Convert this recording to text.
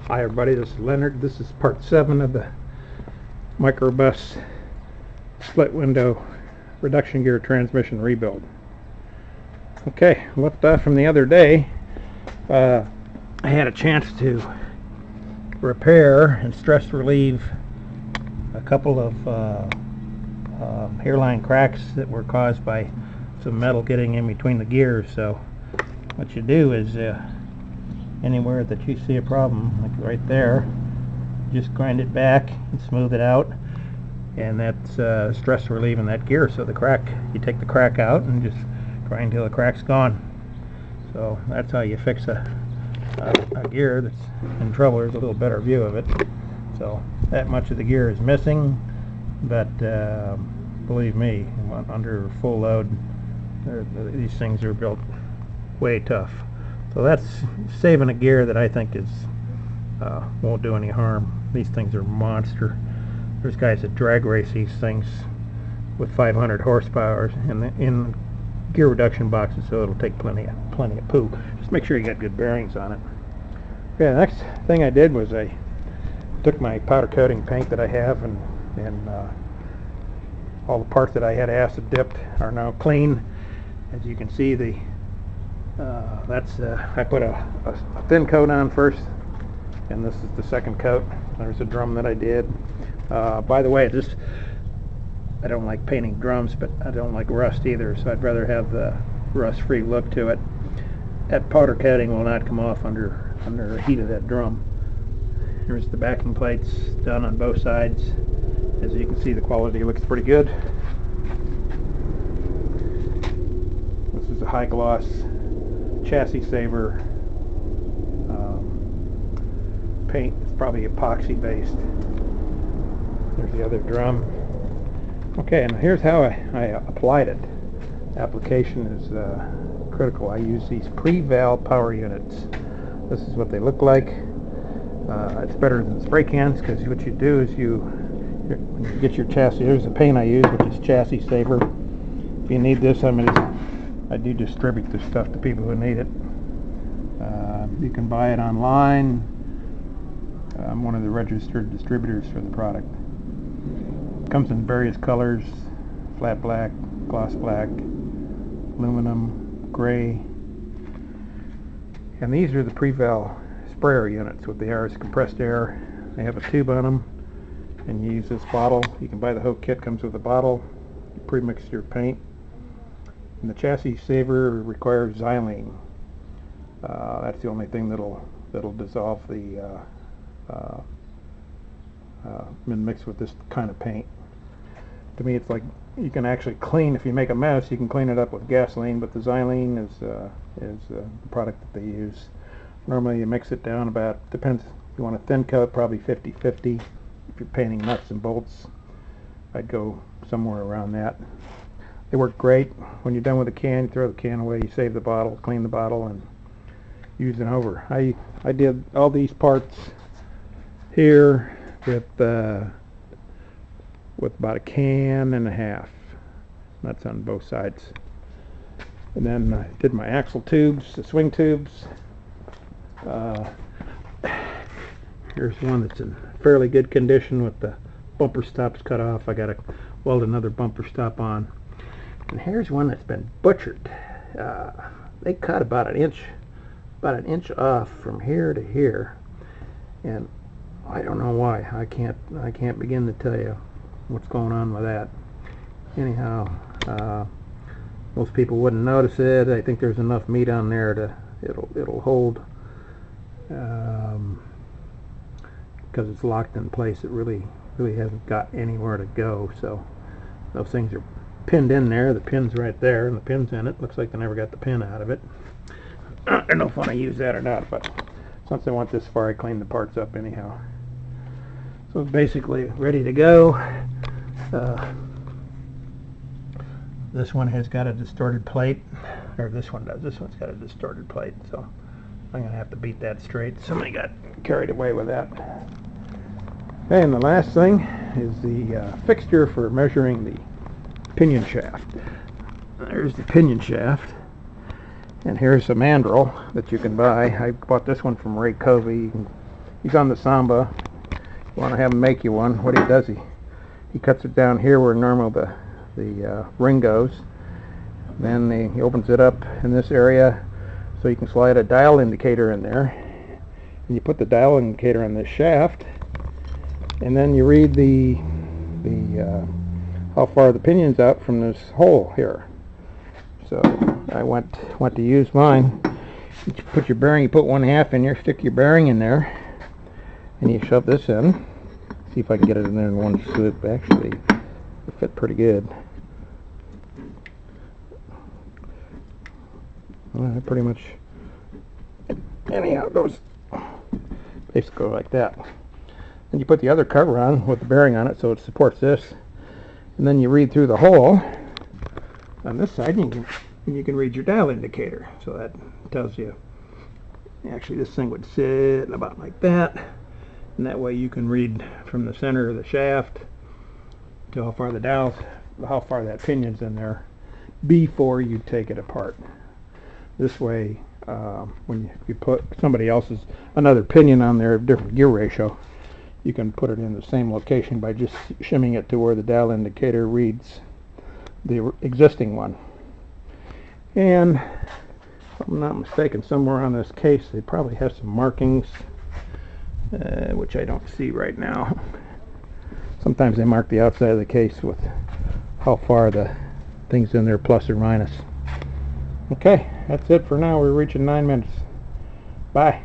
Hi everybody, this is Leonard. This is part 7 of the microbus split window reduction gear transmission rebuild. Okay, left off from the other day, I had a chance to repair and stress relieve a couple of hairline cracks that were caused by some metal getting in between the gears. So what you do is anywhere that you see a problem, like right there, just grind it back and smooth it out, and that's stress relieving that gear. So the crack, you take the crack out and just grind till the crack's gone. So that's how you fix a gear that's in trouble. There's a little better view of it. So that much of the gear is missing, but believe me, under full load, these things are built way tough. So that's saving a gear that I think is won't do any harm. These things are monster. There's guys that drag race these things with 500 horsepower in gear reduction boxes, so it'll take plenty of poo. Just make sure you got good bearings on it. Okay, the next thing I did was I took my powder coating paint that I have, and all the parts that I had acid dipped are now clean. As you can see, I put a thin coat on first, and this is the second coat. There's a drum that I did. By the way, I don't like painting drums, but I don't like rust either, so I'd rather have the rust-free look to it. That powder coating will not come off under the heat of that drum. Here's the backing plates done on both sides. As you can see, the quality looks pretty good. This is a high gloss chassis saver paint. It's probably epoxy based. There's the other drum. Okay, and here's how I applied it. Application is critical. I use these pre-val power units. This is what they look like. It's better than spray cans, because what you do is when you get your chassis, here's the paint I use, which is chassis saver. If you need this, I do distribute this stuff to people who need it. You can buy it online. I'm one of the registered distributors for the product. It comes in various colors: flat black, gloss black, aluminum, gray. And these are the pre-val sprayer units with the air, compressed air. They have a tube on them, and you use this bottle. You can buy the whole kit, comes with a bottle. You pre-mix your paint. And the chassis saver requires xylene. That's the only thing that'll dissolve the when mixed with this kind of paint. To me, it's like you can actually clean. If you make a mess, you can clean it up with gasoline. But the xylene is the product that they use. Normally, you mix it down about, depends. If you want a thin coat, probably 50-50. If you're painting nuts and bolts, I'd go somewhere around that. They work great. When you're done with the can, you throw the can away, you save the bottle, clean the bottle, and use it over. I did all these parts here with about a can and a half. That's on both sides. And then I did my axle tubes, the swing tubes. Here's one that's in fairly good condition with the bumper stops cut off. I got to weld another bumper stop on. And here's one that's been butchered. They cut about an inch off from here to here, and I don't know why. I can't begin to tell you what's going on with that. Anyhow, most people wouldn't notice it. I think there's enough meat on there to it'll hold, because it's locked in place. It really hasn't got anywhere to go. So those things are pinned in there. The pin's right there, and the pin's in it. Looks like they never got the pin out of it. I don't know if I want to use that or not, but since I went this far, I cleaned the parts up anyhow. So it's basically ready to go. This one has got a distorted plate, or this one does. This one's got a distorted plate, so I'm going to have to beat that straight. Somebody got carried away with that. Okay, and the last thing is the fixture for measuring the pinion shaft. There's the pinion shaft, and here's a MANDREL that you can buy. I bought this one from Ray Covey. You can he's on the Samba. You want to have him make you one. What he does, he cuts it down here where normal the ring goes. Then he opens it up in this area so you can slide a dial indicator in there. And you put the dial indicator on this shaft, and then you read the how far the pinion's out from this hole here. So I went to use mine. You put your bearing, you put 1/2 in here, stick your bearing in there, and you shove this in. See if I can get it in there in one swoop. Actually, it fit pretty good. Well, pretty much, anyhow, it goes basically like that. And you put the other cover on with the bearing on it so it supports this. And then you read through the hole on this side, and you can read your dial indicator. So that tells you, actually this thing would sit about like that, and that way you can read from the center of the shaft to how far how far that pinion's in there before you take it apart. This way, when you put another pinion on there, different gear ratio, you can put it in the same location by just shimming it to where the dial indicator reads the existing one. And if I'm not mistaken, somewhere on this case they probably have some markings, which I don't see right now. Sometimes they mark the outside of the case with how far the thing's in there, plus or minus. Okay, that's it for now. We're reaching 9 minutes. Bye.